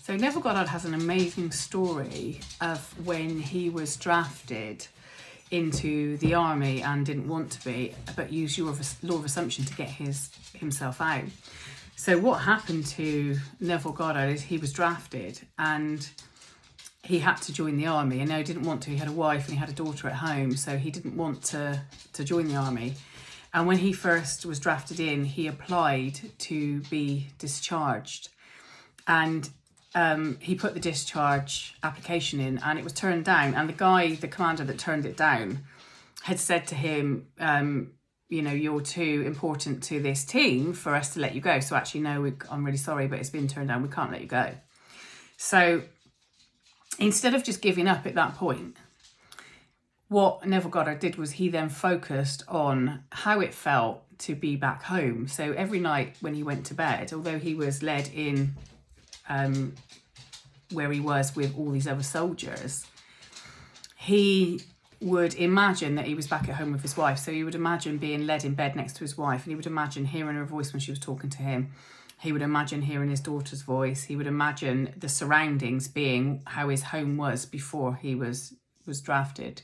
So Neville Goddard has an amazing story of when he was drafted into the army and didn't want to be, but used your law of assumption to get himself out. So what happened to Neville Goddard is he was drafted and he had to join the army, and no, he didn't want to. He had a wife and he had a daughter at home, so he didn't want to join the army. And when he first was drafted in, he applied to be discharged, and he put the discharge application in and it was turned down. And the commander that turned it down had said to him, you're too important to this team for us to let you go. So actually, no, I'm really sorry, but it's been turned down. We can't let you go. So instead of just giving up at that point, what Neville Goddard did was he then focused on how it felt to be back home. So every night when he went to bed, although he was led in where he was with all these other soldiers, he would imagine that he was back at home with his wife. So he would imagine being led in bed next to his wife, and he would imagine hearing her voice when she was talking to him. He would imagine hearing his daughter's voice. He would imagine the surroundings being how his home was before he was drafted.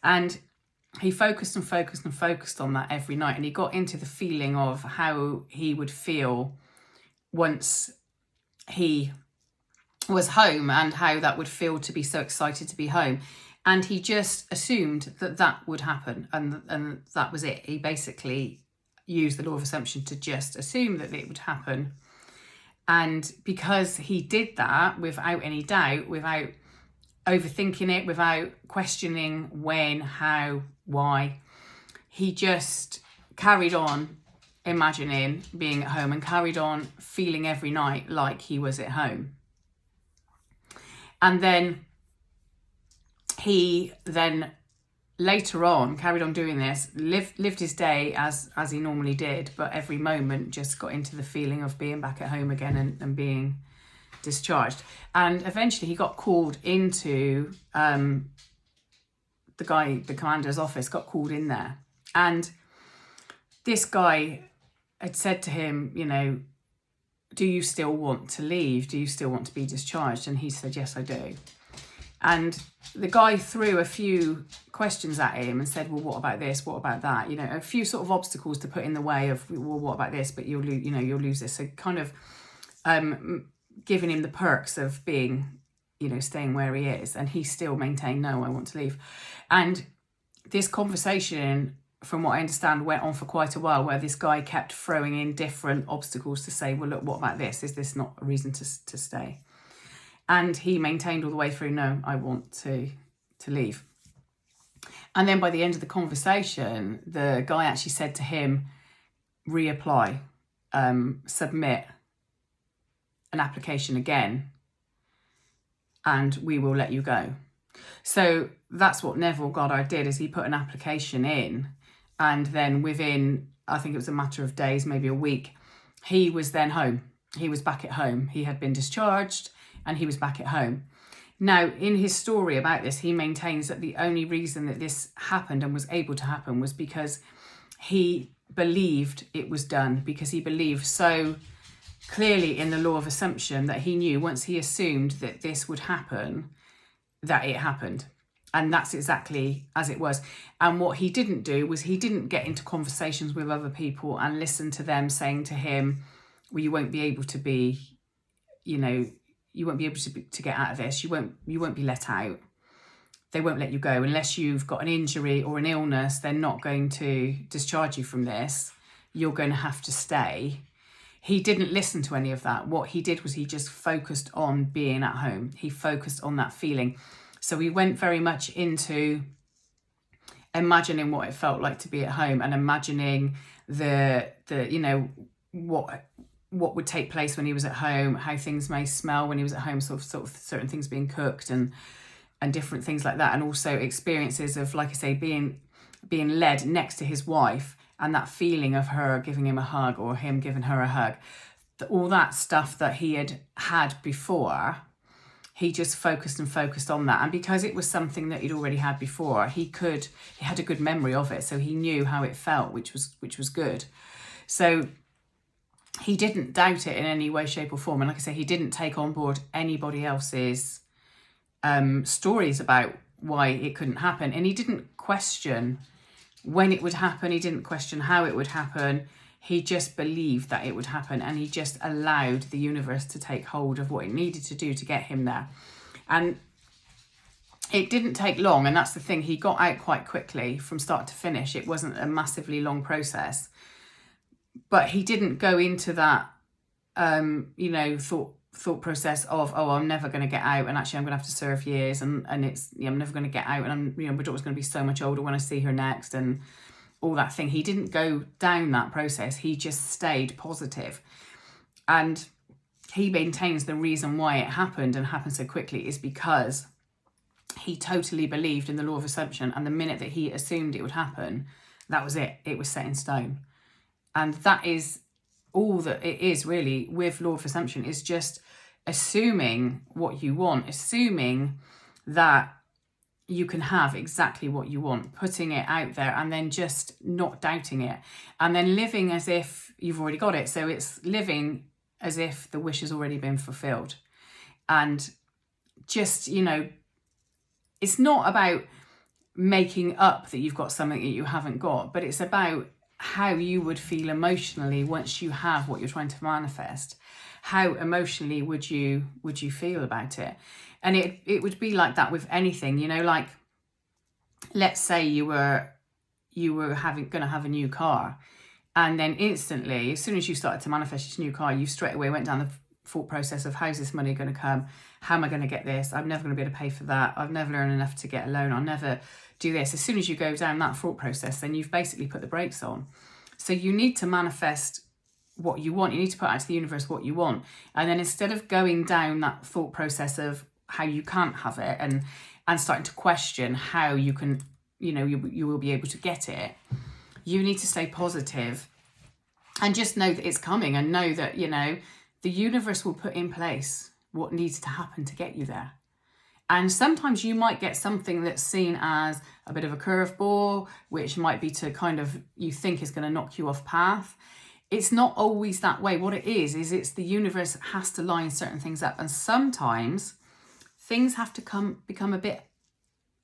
And he focused and focused and focused on that every night. And he got into the feeling of how he would feel once he was home and how that would feel to be so excited to be home. And he just assumed that would happen. And that was it. He basically used the law of assumption to just assume that it would happen. And because he did that without any doubt, without overthinking it, without questioning when, how, why, he just carried on imagining being at home and carried on feeling every night like he was at home. And then he later on carried on doing this, lived his day as he normally did, but every moment just got into the feeling of being back at home again and being discharged. And eventually he got called into the commander's office, got called in there. And this guy had said to him, do you still want to leave? Do you still want to be discharged? And he said, yes, I do. And the guy threw a few questions at him and said, well, what about this? What about that? A few sort of obstacles to put in the way of, well, what about this? But you'll lose this. So kind of giving him the perks of being, staying where he is. And he still maintained, no, I want to leave. And this conversation, from what I understand, went on for quite a while, where this guy kept throwing in different obstacles to say, well, look, what about this? Is this not a reason to stay? And he maintained all the way through, no, I want to leave. And then by the end of the conversation, the guy actually said to him, reapply, submit an application again, and we will let you go. So that's what Neville Goddard did, is he put an application in, and then within, I think it was a matter of days, maybe a week, he was then home. He was back at home. He had been discharged and he was back at home. Now, in his story about this, he maintains that the only reason that this happened and was able to happen was because he believed it was done, because he believed so clearly in the law of assumption that he knew once he assumed that this would happen, that it happened. And that's exactly as it was. And what he didn't do was he didn't get into conversations with other people and listen to them saying to him, well, you won't be able to be, you won't be able to get out of this. You won't be let out. They won't let you go unless you've got an injury or an illness. They're not going to discharge you from this. You're going to have to stay. He didn't listen to any of that. What he did was he just focused on being at home. He focused on that feeling. So he went very much into imagining what it felt like to be at home and imagining what would take place when he was at home, how things may smell when he was at home, sort of certain things being cooked and different things like that. And also experiences of, like I say, being led next to his wife and that feeling of her giving him a hug or him giving her a hug. All that stuff that he had before, he just focused on that. And because it was something that he'd already had before, he had a good memory of it. So he knew how it felt, which was good. So he didn't doubt it in any way, shape or form. And like I say, he didn't take on board anybody else's stories about why it couldn't happen. And he didn't question when it would happen. He didn't question how it would happen. He just believed that it would happen, and he just allowed the universe to take hold of what it needed to do to get him there. And it didn't take long, and that's the thing. He got out quite quickly from start to finish. It wasn't a massively long process, but he didn't go into that, thought process of, oh, I'm never going to get out, and actually I'm going to have to serve years, and it's, I'm never going to get out, and my daughter's going to be so much older when I see her next, and all that thing. He didn't go down that process. He just stayed positive. And he maintains the reason why it happened and happened so quickly is because he totally believed in the law of assumption. And the minute that he assumed it would happen, that was it. It was set in stone. And that is all that it is really with law of assumption, is just assuming what you want, assuming that you can have exactly what you want, putting it out there, and then just not doubting it, and then living as if you've already got it. So it's living as if the wish has already been fulfilled. And just, it's not about making up that you've got something that you haven't got, but it's about how you would feel emotionally once you have what you're trying to manifest. How emotionally would you feel about it? And it would be like that with anything, like, let's say you were going to have a new car, and then instantly, as soon as you started to manifest this new car, you straight away went down the thought process of, how's this money going to come? How am I going to get this? I'm never going to be able to pay for that. I've never earned enough to get a loan. I'll never do this. As soon as you go down that thought process, then you've basically put the brakes on. So you need to manifest what you want. You need to put out to the universe what you want. And then instead of going down that thought process of how you can't have it and starting to question how you can, you will be able to get it, you need to stay positive and just know that it's coming, and know that, the universe will put in place what needs to happen to get you there. And sometimes you might get something that's seen as a bit of a curveball, which might be to kind of, you think is going to knock you off path. It's not always that way. What it is it's the universe has to line certain things up. And sometimes things have to become a bit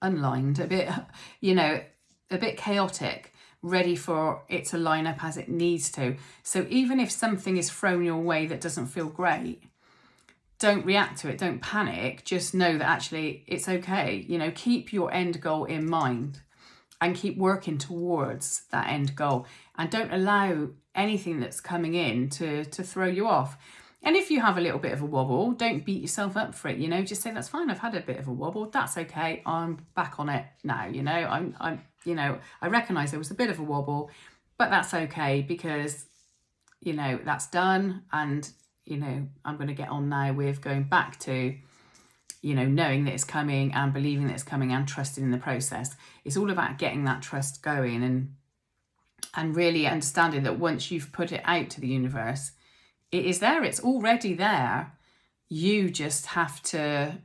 unlined, a bit, a bit chaotic, ready for it to line up as it needs to. So even if something is thrown your way that doesn't feel great, don't react to it. Don't panic. Just know that actually it's okay. Keep your end goal in mind and keep working towards that end goal. And don't allow anything that's coming in to throw you off. And if you have a little bit of a wobble, don't beat yourself up for it. Just say, that's fine. I've had a bit of a wobble. That's okay. I'm back on it now. I recognize there was a bit of a wobble, but that's okay because, that's done. And, I'm going to get on now with going back to, knowing that it's coming and believing that it's coming and trusting in the process. It's all about getting that trust going and really understanding that once you've put it out to the universe, it is there. It's already there. You just have to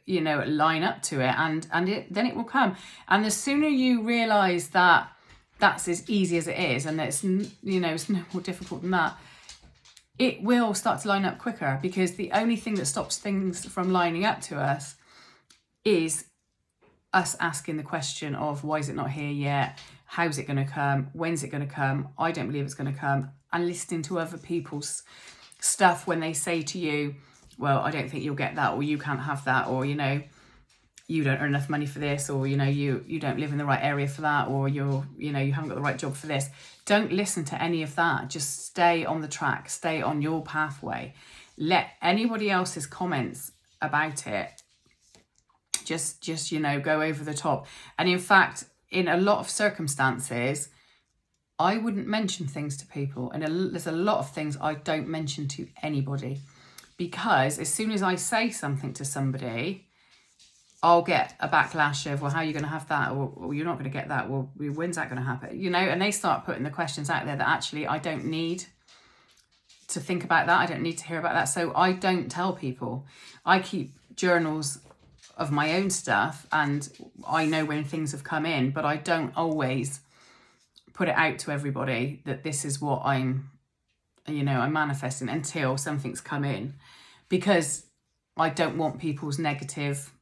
line up to it, and then it will come. And the sooner you realize that that's as easy as it is, and it's it's no more difficult than that, it will start to line up quicker, because the only thing that stops things from lining up to us is us asking the question of, why is it not here yet? How's it going to come? When's it going to come? I don't believe it's going to come. And listening to other people's stuff when they say to you, well, I don't think you'll get that, or you can't have that, or, you don't earn enough money for this, or, you don't live in the right area for that, or you haven't got the right job for this. Don't listen to any of that. Just stay on the track, stay on your pathway. Let anybody else's comments about it just go over the top. And in fact, in a lot of circumstances, I wouldn't mention things to people. And there's a lot of things I don't mention to anybody, because as soon as I say something to somebody, I'll get a backlash of, well, how are you going to have that? Or you're not going to get that. Well, when's that going to happen? And they start putting the questions out there that actually I don't need to think about that. I don't need to hear about that. So I don't tell people. I keep journals of my own stuff, and I know when things have come in, but I don't always put it out to everybody that this is what I'm you know, I'm manifesting until something's come in, because I don't want people's negative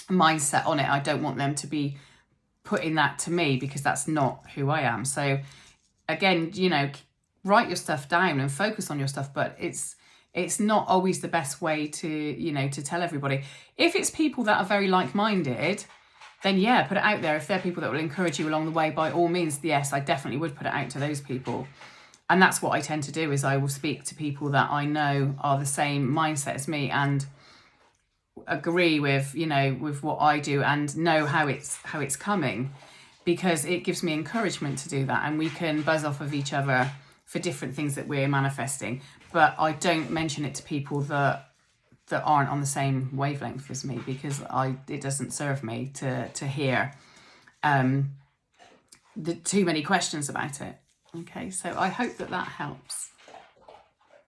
mindset on it. I don't want them to be putting that to me, because that's not who I am. So again, you know, write your stuff down and focus on your stuff, but it's not always the best way to, you know, to tell everybody. If it's people that are very like-minded, then yeah, put it out there. If they're people that will encourage you along the way, by all means, yes, I definitely would put it out to those people. And that's what I tend to do, is I will speak to people that I know are the same mindset as me and agree with, you know, with what I do and know how it's coming, because it gives me encouragement to do that, and we can buzz off of each other for different things that we're manifesting. But I don't mention it to people that aren't on the same wavelength as me, because it doesn't serve me to hear the too many questions about it. Okay, so I hope that helps.